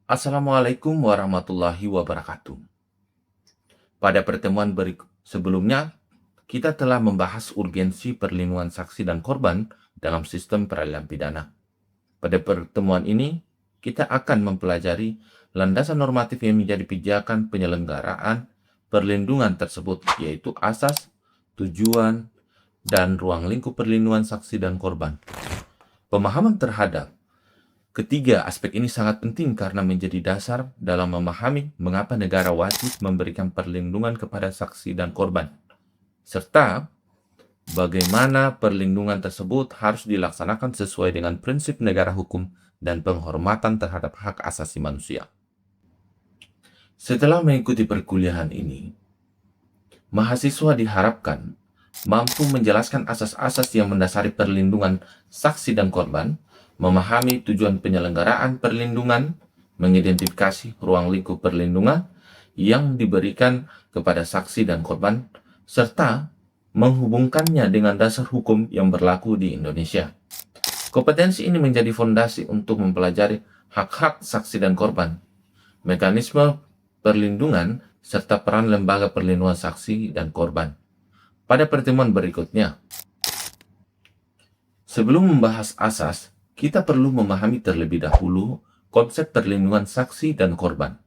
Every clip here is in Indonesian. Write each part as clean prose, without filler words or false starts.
Assalamualaikum warahmatullahi wabarakatuh. Pada pertemuan sebelumnya, kita telah membahas urgensi perlindungan saksi dan korban dalam sistem peradilan pidana. Pada pertemuan ini, kita akan mempelajari landasan normatif yang menjadi pijakan penyelenggaraan perlindungan tersebut, yaitu asas, tujuan, dan ruang lingkup perlindungan saksi dan korban. Pemahaman terhadap ketiga aspek ini sangat penting karena menjadi dasar dalam memahami mengapa negara wajib memberikan perlindungan kepada saksi dan korban, serta bagaimana perlindungan tersebut harus dilaksanakan sesuai dengan prinsip negara hukum dan penghormatan terhadap hak asasi manusia. Setelah mengikuti perkuliahan ini, mahasiswa diharapkan mampu menjelaskan asas-asas yang mendasari perlindungan saksi dan korban, memahami tujuan penyelenggaraan perlindungan, mengidentifikasi ruang lingkup perlindungan yang diberikan kepada saksi dan korban, serta menghubungkannya dengan dasar hukum yang berlaku di Indonesia. Kompetensi ini menjadi fondasi untuk mempelajari hak-hak saksi dan korban, mekanisme perlindungan, serta peran lembaga perlindungan saksi dan korban. Pada pertemuan berikutnya, sebelum membahas asas, kita perlu memahami terlebih dahulu konsep perlindungan saksi dan korban.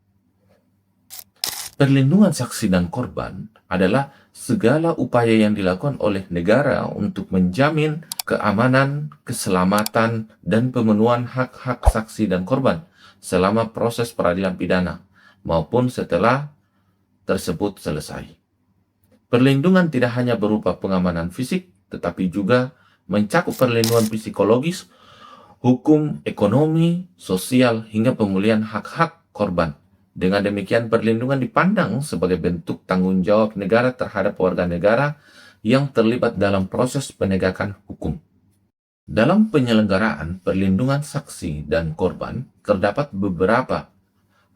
Perlindungan saksi dan korban adalah segala upaya yang dilakukan oleh negara untuk menjamin keamanan, keselamatan, dan pemenuhan hak-hak saksi dan korban selama proses peradilan pidana maupun setelah tersebut selesai. Perlindungan tidak hanya berupa pengamanan fisik, tetapi juga mencakup perlindungan psikologis, hukum, ekonomi, sosial, hingga pemulihan hak-hak korban. Dengan demikian, perlindungan dipandang sebagai bentuk tanggung jawab negara terhadap warga negara yang terlibat dalam proses penegakan hukum. Dalam penyelenggaraan perlindungan saksi dan korban, terdapat beberapa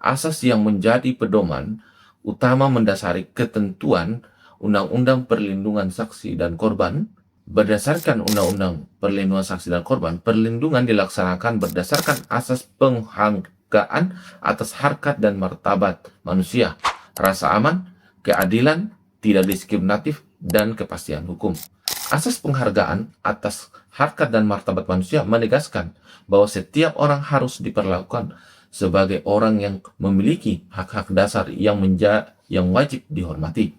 asas yang menjadi pedoman utama mendasari ketentuan Undang-Undang Perlindungan Saksi dan Korban. Berdasarkan Undang-Undang Perlindungan Saksi dan Korban, perlindungan dilaksanakan berdasarkan asas penghargaan atas harkat dan martabat manusia, rasa aman, keadilan, tidak diskriminatif, dan kepastian hukum. Asas penghargaan atas harkat dan martabat manusia menegaskan bahwa setiap orang harus diperlakukan sebagai orang yang memiliki hak-hak dasar yang wajib dihormati.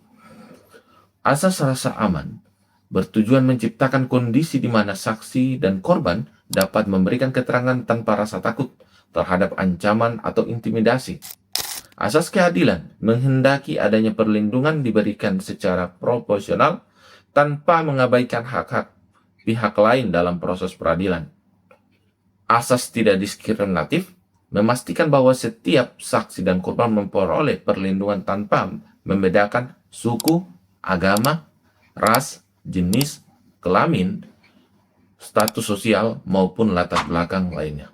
Asas rasa aman bertujuan menciptakan kondisi di mana saksi dan korban dapat memberikan keterangan tanpa rasa takut terhadap ancaman atau intimidasi. Asas keadilan menghendaki adanya perlindungan diberikan secara proporsional tanpa mengabaikan hak-hak pihak lain dalam proses peradilan. Asas tidak diskriminatif memastikan bahwa setiap saksi dan korban memperoleh perlindungan tanpa membedakan suku, agama, ras, jenis, kelamin, status sosial, maupun latar belakang lainnya.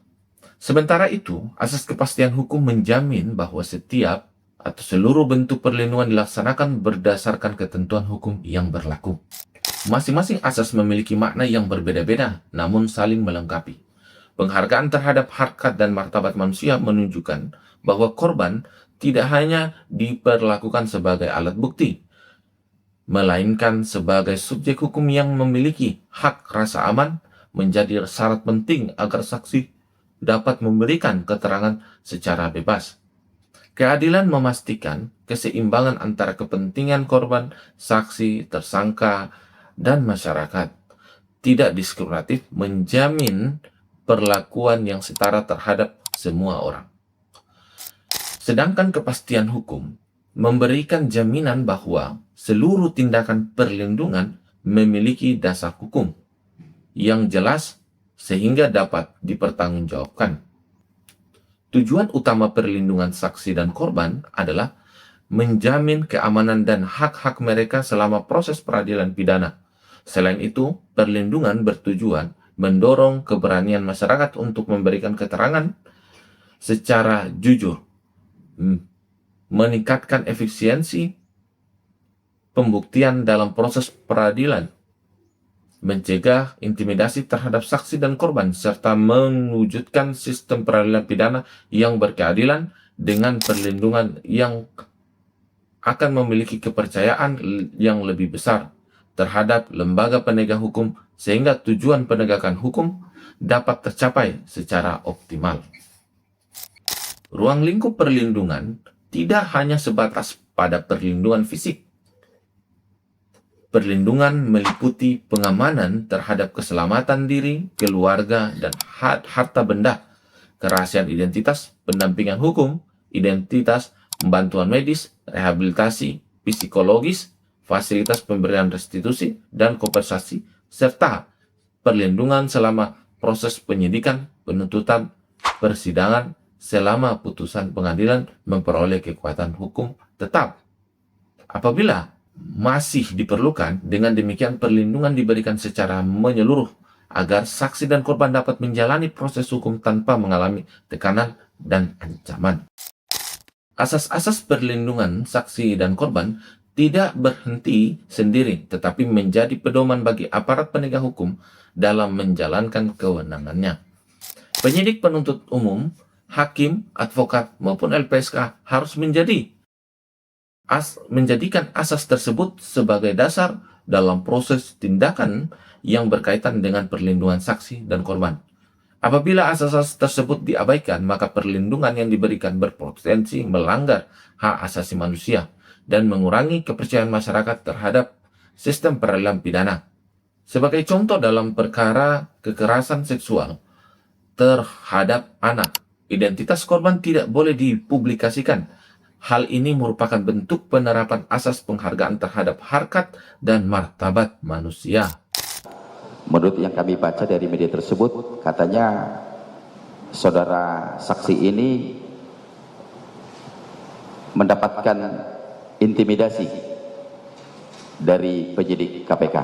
Sementara itu, asas kepastian hukum menjamin bahwa setiap atau seluruh bentuk perlindungan dilaksanakan berdasarkan ketentuan hukum yang berlaku. Masing-masing asas memiliki makna yang berbeda-beda, namun saling melengkapi. Penghargaan terhadap harkat dan martabat manusia menunjukkan bahwa korban tidak hanya diperlakukan sebagai alat bukti, melainkan sebagai subjek hukum yang memiliki hak rasa aman, menjadi syarat penting agar saksi dapat memberikan keterangan secara bebas. Keadilan memastikan keseimbangan antara kepentingan korban, saksi, tersangka, dan masyarakat. Tidak diskriminatif menjamin perlakuan yang setara terhadap semua orang. Sedangkan kepastian hukum memberikan jaminan bahwa seluruh tindakan perlindungan memiliki dasar hukum yang jelas sehingga dapat dipertanggungjawabkan. Tujuan utama perlindungan saksi dan korban adalah menjamin keamanan dan hak-hak mereka selama proses peradilan pidana. Selain itu, perlindungan bertujuan mendorong keberanian masyarakat untuk memberikan keterangan secara jujur, meningkatkan efisiensi pembuktian dalam proses peradilan, mencegah intimidasi terhadap saksi dan korban, serta mewujudkan sistem peradilan pidana yang berkeadilan dengan perlindungan yang akan memiliki kepercayaan yang lebih besar terhadap lembaga penegak hukum, sehingga tujuan penegakan hukum dapat tercapai secara optimal. Ruang lingkup perlindungan tidak hanya sebatas pada perlindungan fisik. Perlindungan meliputi pengamanan terhadap keselamatan diri, keluarga, dan harta benda, kerahasiaan identitas, pendampingan hukum, identitas, bantuan medis, rehabilitasi, psikologis, fasilitas pemberian restitusi dan kompensasi, serta perlindungan selama proses penyidikan, penuntutan, persidangan, selama putusan pengadilan memperoleh kekuatan hukum tetap. Apabila masih diperlukan, dengan demikian perlindungan diberikan secara menyeluruh agar saksi dan korban dapat menjalani proses hukum tanpa mengalami tekanan dan ancaman. Asas-asas perlindungan saksi dan korban tidak berhenti sendiri, tetapi menjadi pedoman bagi aparat penegak hukum dalam menjalankan kewenangannya. Penyidik penuntut umum, hakim, advokat, maupun LPSK harus menjadikan asas tersebut sebagai dasar dalam proses tindakan yang berkaitan dengan perlindungan saksi dan korban. Apabila asas-asas tersebut diabaikan, maka perlindungan yang diberikan berpotensi melanggar hak asasi manusia dan mengurangi kepercayaan masyarakat terhadap sistem peradilan pidana. Sebagai contoh, dalam perkara kekerasan seksual terhadap anak, identitas korban tidak boleh dipublikasikan. Hal ini merupakan bentuk penerapan asas penghargaan terhadap harkat dan martabat manusia. Menurut yang kami baca dari media tersebut, katanya saudara saksi ini mendapatkan intimidasi dari penyidik KPK.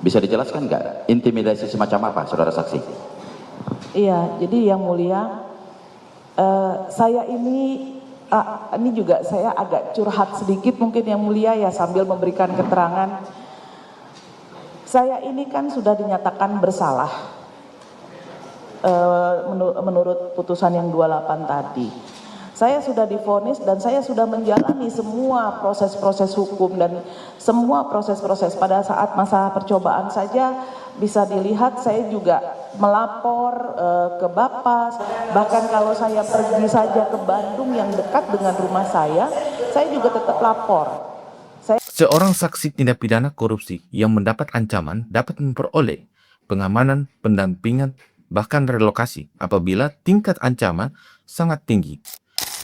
Bisa dijelaskan nggak intimidasi semacam apa, saudara saksi? Iya, jadi yang mulia, saya ini juga saya agak curhat sedikit mungkin yang mulia ya, sambil memberikan keterangan. Saya ini kan sudah dinyatakan bersalah menurut putusan yang 28 tadi. Saya sudah divonis dan saya sudah menjalani semua proses-proses hukum dan semua proses-proses. Pada saat masa percobaan saja bisa dilihat saya juga melapor ke Bapak. Bahkan kalau saya pergi saja ke Bandung yang dekat dengan rumah saya juga tetap lapor. Seorang saksi tindak pidana korupsi yang mendapat ancaman dapat memperoleh pengamanan, pendampingan, bahkan relokasi apabila tingkat ancaman sangat tinggi.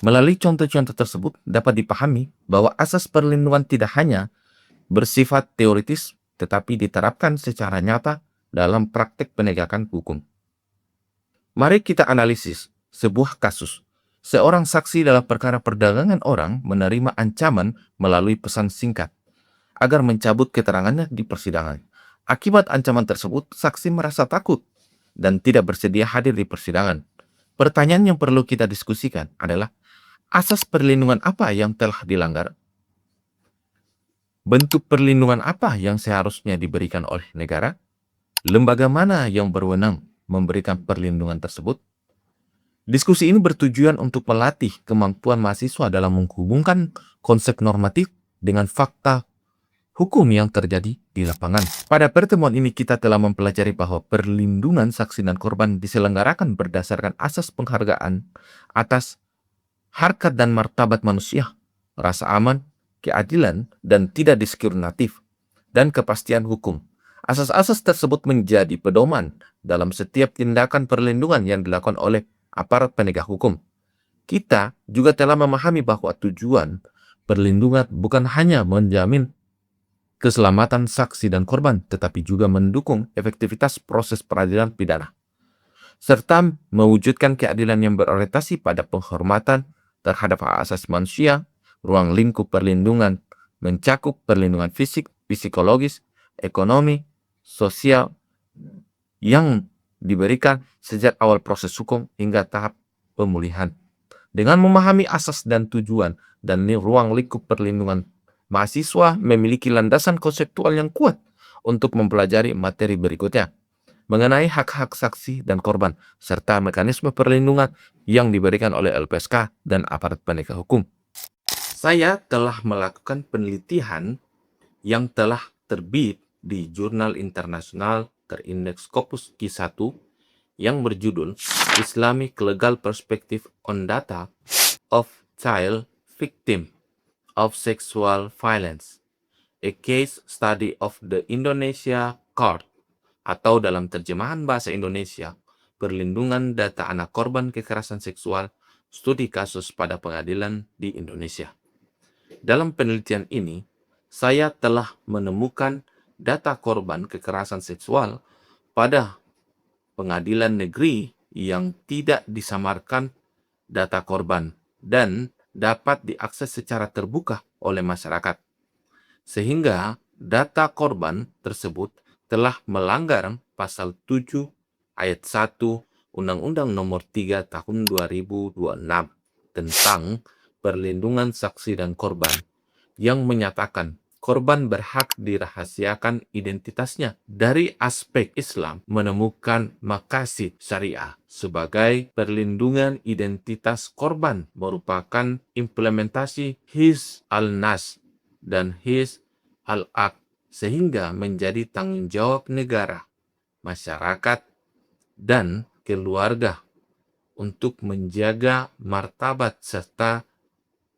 Melalui contoh-contoh tersebut dapat dipahami bahwa asas perlindungan tidak hanya bersifat teoritis, tetapi diterapkan secara nyata dalam praktek penegakan hukum. Mari kita analisis sebuah kasus. Seorang saksi dalam perkara perdagangan orang menerima ancaman melalui pesan singkat agar mencabut keterangannya di persidangan. Akibat ancaman tersebut, saksi merasa takut dan tidak bersedia hadir di persidangan. Pertanyaan yang perlu kita diskusikan adalah, asas perlindungan apa yang telah dilanggar? Bentuk perlindungan apa yang seharusnya diberikan oleh negara? Lembaga mana yang berwenang memberikan perlindungan tersebut? Diskusi ini bertujuan untuk melatih kemampuan mahasiswa dalam menghubungkan konsep normatif dengan fakta hukum yang terjadi di lapangan. Pada pertemuan ini kita telah mempelajari bahwa perlindungan saksi dan korban diselenggarakan berdasarkan asas penghargaan atas harkat dan martabat manusia, rasa aman, keadilan, dan tidak diskriminatif, dan kepastian hukum. Asas-asas tersebut menjadi pedoman dalam setiap tindakan perlindungan yang dilakukan oleh aparat penegak hukum. Kita juga telah memahami bahwa tujuan perlindungan bukan hanya menjamin keselamatan saksi dan korban, tetapi juga mendukung efektivitas proses peradilan pidana, serta mewujudkan keadilan yang berorientasi pada penghormatan terhadap hak asasi manusia. Ruang lingkup perlindungan mencakup perlindungan fisik, psikologis, ekonomi, sosial yang diberikan sejak awal proses hukum hingga tahap pemulihan. Dengan memahami asas dan tujuan dan ruang lingkup perlindungan, mahasiswa memiliki landasan konseptual yang kuat untuk mempelajari materi berikutnya mengenai hak-hak saksi dan korban, serta mekanisme perlindungan yang diberikan oleh LPSK dan aparat penegak hukum. Saya telah melakukan penelitian yang telah terbit di jurnal internasional terindeks Scopus Q1 yang berjudul Islamic Legal Perspective on Data of Child Victim of Sexual Violence, a Case Study of the Indonesia Court, atau dalam terjemahan bahasa Indonesia, Perlindungan Data Anak Korban Kekerasan Seksual, Studi Kasus pada Pengadilan di Indonesia. Dalam penelitian ini, saya telah menemukan data korban kekerasan seksual pada pengadilan negeri yang tidak disamarkan data korban dan dapat diakses secara terbuka oleh masyarakat. Sehingga data korban tersebut telah melanggar pasal 7 ayat 1 Undang-Undang Nomor 3 Tahun 2026 tentang perlindungan saksi dan korban yang menyatakan korban berhak dirahasiakan identitasnya. Dari aspek Islam menemukan maqasid syariah sebagai perlindungan identitas korban merupakan implementasi his al-nas dan his al-aq, sehingga menjadi tanggung jawab negara, masyarakat, dan keluarga untuk menjaga martabat serta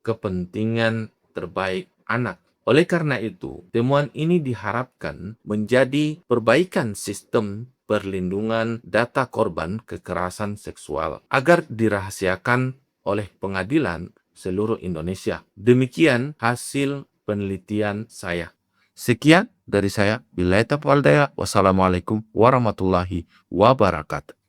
kepentingan terbaik anak. Oleh karena itu, temuan ini diharapkan menjadi perbaikan sistem perlindungan data korban kekerasan seksual agar dirahasiakan oleh pengadilan seluruh Indonesia. Demikian hasil penelitian saya. Sekian dari saya. Billahi taufiq wal hidayah. Wassalamualaikum warahmatullahi wabarakatuh.